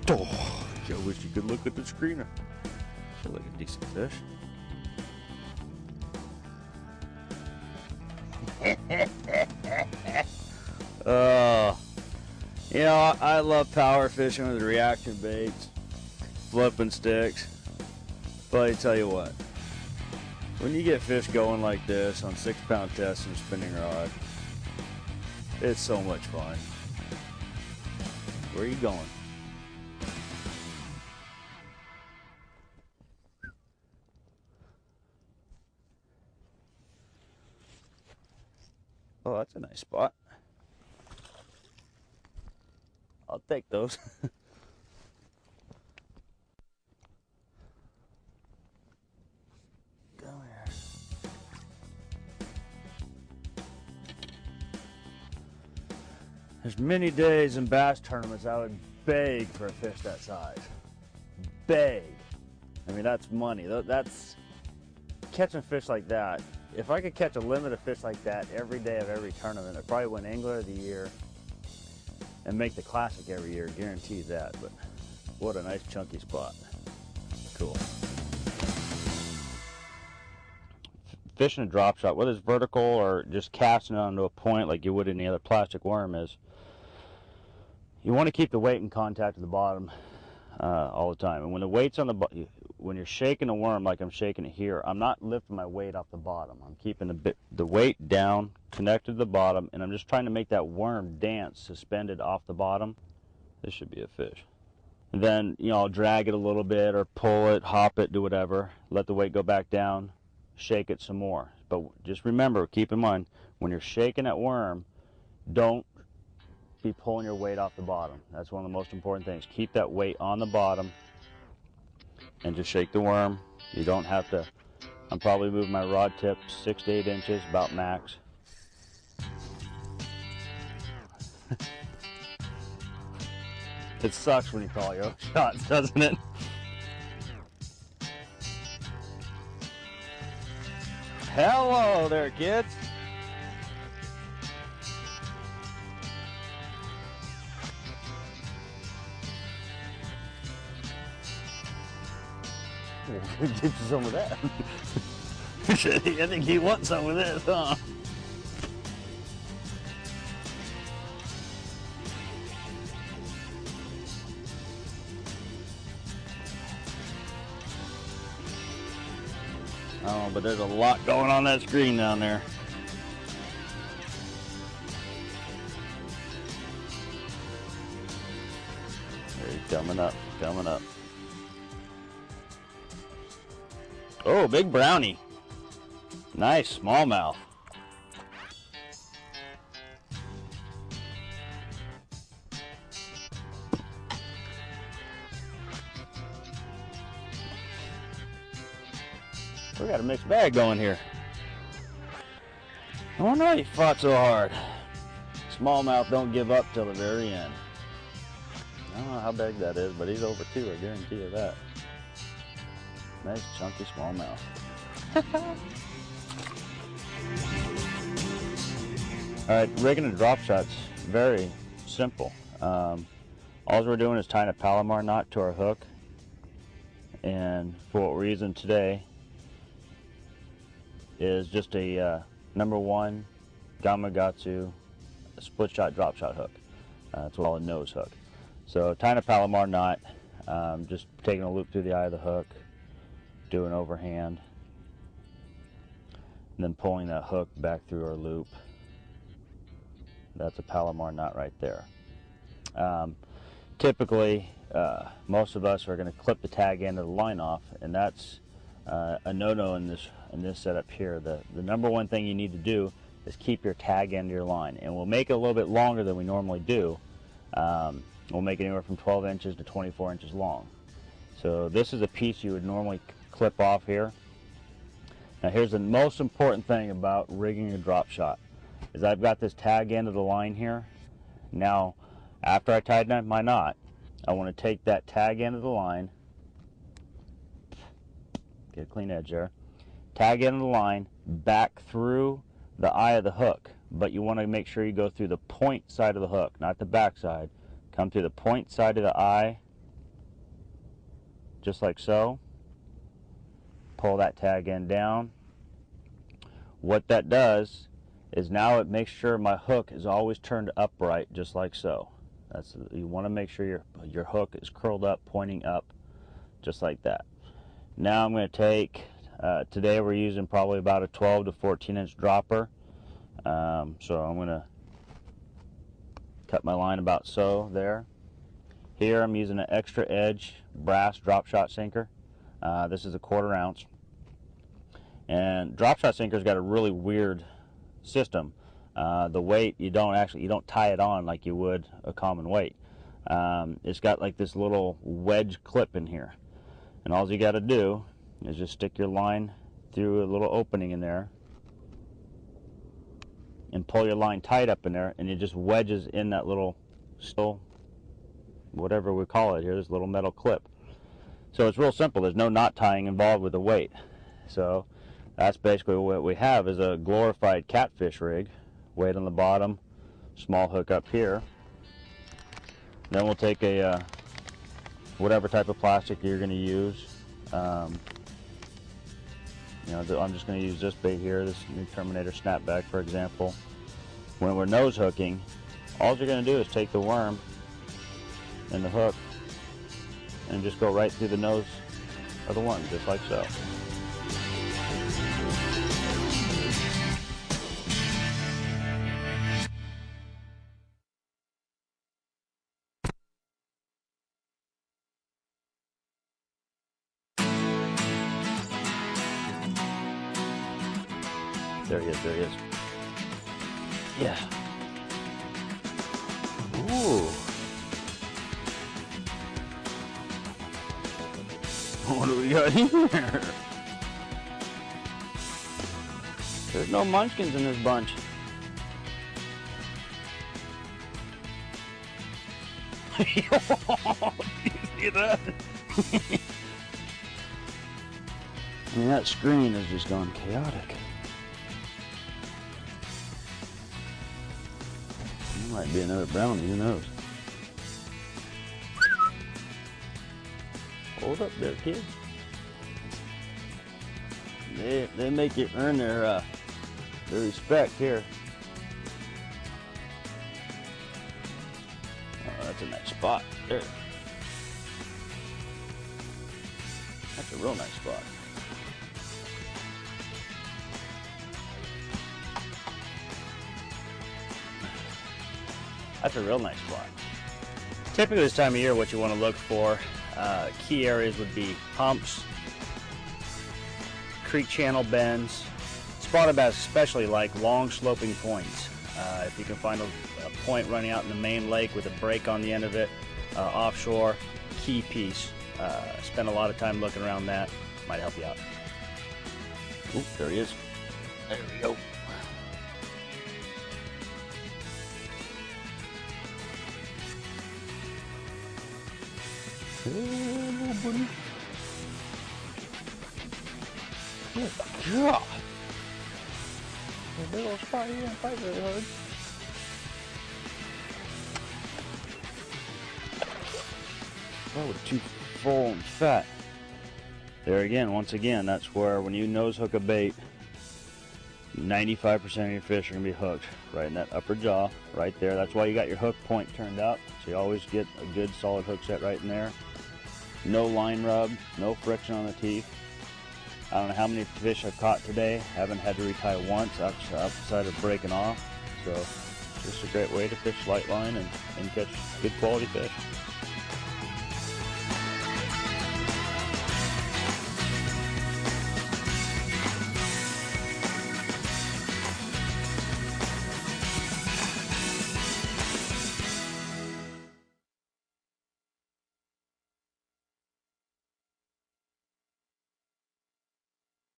Oh, I wish you could look at the screener. Feel like a decent fish. You know, I love power fishing with reaction baits, flipping sticks. But I tell you what, when you get fish going like this on 6-pound test and spinning rod, it's so much fun. Where are you going? Oh, that's a nice spot. I'll take those. Come here. There's many days in bass tournaments I would beg for a fish that size. Beg. I mean, that's money. That's catching fish like that. If I could catch a limit of fish like that every day of every tournament, I'd probably win Angler of the Year and make the Classic every year, guarantee that. But what a nice chunky spot. Cool. Fishing a drop shot, whether it's vertical or just casting it onto a point like you would any other plastic worm, is you want to keep the weight in contact with the bottom all the time. And when the weight's on the bottom, when you're shaking a worm like I'm shaking it here, I'm not lifting my weight off the bottom. I'm keeping the weight down, connected to the bottom, and I'm just trying to make that worm dance suspended off the bottom. This should be a fish. And then, you know, I'll drag it a little bit or pull it, hop it, do whatever. Let the weight go back down, shake it some more. But just remember, keep in mind, when you're shaking that worm, don't be pulling your weight off the bottom. That's one of the most important things. Keep that weight on the bottom and just shake the worm. You don't have to. I'm probably moving my rod tip 6 to 8 inches, about max. It sucks when you call your own shots, doesn't it? Hello there, kids. Get you some of that. I think he wants some of this, huh? Oh, but there's a lot going on that screen down there. There he's coming up, coming up. Oh, big brownie. Nice smallmouth. We got a mixed bag going here. I wonder why he fought so hard. Smallmouth don't give up till the very end. I don't know how big that is, but he's over 2, I guarantee you that. Nice chunky smallmouth. Alright, rigging a drop shot's very simple. All we're doing is tying a Palomar knot to our hook. And for what we're using today is just a #1 Gamakatsu split shot drop shot hook. It's what I call a nose hook. So tying a Palomar knot, just taking a loop through the eye of the hook, do an overhand, and then pulling that hook back through our loop. That's a Palomar knot right there. Typically, most of us are going to clip the tag end of the line off, and that's a no-no in this setup here. The #1 thing you need to do is keep your tag end of your line, and we'll make it a little bit longer than we normally do. We'll make it anywhere from 12 inches to 24 inches long. So this is a piece you would normally clip off here. Now here's the most important thing about rigging a drop shot, is I've got this tag end of the line here. Now, after I tied my knot, I want to take that tag end of the line, get a clean edge there, tag end of the line back through the eye of the hook, but you want to make sure you go through the point side of the hook, not the back side. Come through the point side of the eye just like so. Pull that tag end down. What that does is now it makes sure my hook is always turned upright, just like so. You want to make sure your hook is curled up, pointing up, just like that. Now I'm going to take, today we're using probably about a 12 to 14 inch dropper. So I'm going to cut my line about so there. Here I'm using an extra edge brass drop shot sinker. This is a 1/4 ounce. And drop shot sinker's got a really weird system. The weight, you don't tie it on like you would a common weight. It's got like this little wedge clip in here, and all you got to do is just stick your line through a little opening in there and pull your line tight up in there, and it just wedges in that little whatever we call it here, this little metal clip. So it's real simple. There's no knot tying involved with the weight. So that's basically what we have, is a glorified catfish rig. Weight on the bottom, small hook up here. Then we'll take a whatever type of plastic you're going to use. I'm just going to use this bait here, this new Terminator snapback, for example. When we're nose hooking, all you're going to do is take the worm and the hook and just go right through the nose of the worm, just like so. There he is, there he is. Yeah. Ooh. What do we got here? There's no munchkins in this bunch. You see that? I mean, that screen has just gone chaotic. Might be another brownie, who knows? Hold up there, kids. They make you earn their respect here. Oh, that's a nice spot there. That's a real nice spot. That's a real nice spot. Typically this time of year, what you want to look for, key areas would be humps, creek channel bends. Spotted bass especially like long sloping points. If you can find a point running out in the main lake with a break on the end of it, offshore, key piece. Spend a lot of time looking around that. Might help you out. Oop, there he is. There we go. Oh, buddy. Good God. A big old spot here and fight very hard. Oh, too full and fat. There again, once again, that's where when you nose hook a bait, 95% of your fish are going to be hooked right in that upper jaw, right there. That's why you got your hook point turned up, so you always get a good solid hook set right in there. No line rub, no friction on the teeth. I don't know how many fish I've caught today. Haven't had to retie once outside of breaking off. So just a great way to fish light line and catch good quality fish.